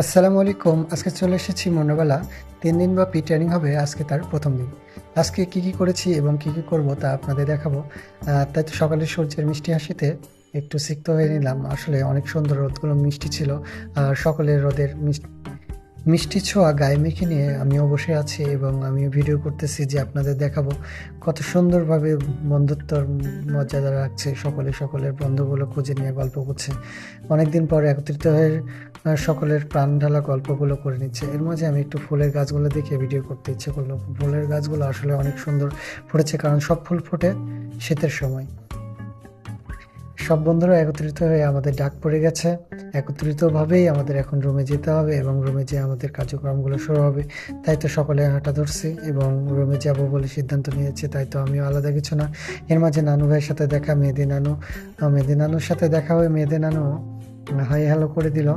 আসসালামু আলাইকুম। আজকে চলে এসেছি মনোবেলা। ৩ দিন ব্যাপী ট্রেনিং হবে, আজকে তার ১ম দিন। আজকে কি করেছি এবং কি করব তা আপনাদের দেখাবো। তাই তো সকালে সূর্যের মিষ্টি হাসিতে একটু সিক্ত হয়ে নিলাম। আসলে অনেক সুন্দর রোদগুলো মিষ্টি ছিল। আর সকালের রোদের মিষ্টি ছোঁয়া গায়ে মেখে নিয়ে আমিও বসে আছি এবং আমিও ভিডিও করতেছি যে আপনাদের দেখাবো কত সুন্দরভাবে বন্ধুত্বর মর্যাদা রাখছে সকলে সকলের বন্ধুগুলো খুঁজে নিয়ে গল্প করছে। অনেকদিন পর একত্রিত হয়ে সকলের প্রাণ ঢালা গল্পগুলো করে নিচ্ছে। এর মাঝে আমি একটু ফুলের গাছগুলো দেখে ভিডিও করতে ইচ্ছে করলো। ফুলের গাছগুলো আসলে অনেক সুন্দর ফুটেছে, কারণ সব ফুল ফোটে শীতের সময়। সব বন্ধুরা একত্রিত হয়ে আমাদের ডাক পড়ে গেছে। একত্রিতভাবেই আমাদের এখন রুমে যেতে হবে এবং রুমে যেয়ে আমাদের কার্যক্রমগুলো শুরু হবে। তাই তো সকলে হাঁটা ধরছি এবং রুমে যাব বলে সিদ্ধান্ত নিয়েছে। তাই তো আমিও আলাদা কিছু না। এর মাঝে নানু ভাইয়ের সাথে দেখা, মেহেদি নানুর সাথে দেখা হয়ে মেহেদি নানু হাই হ্যালো করে দিল।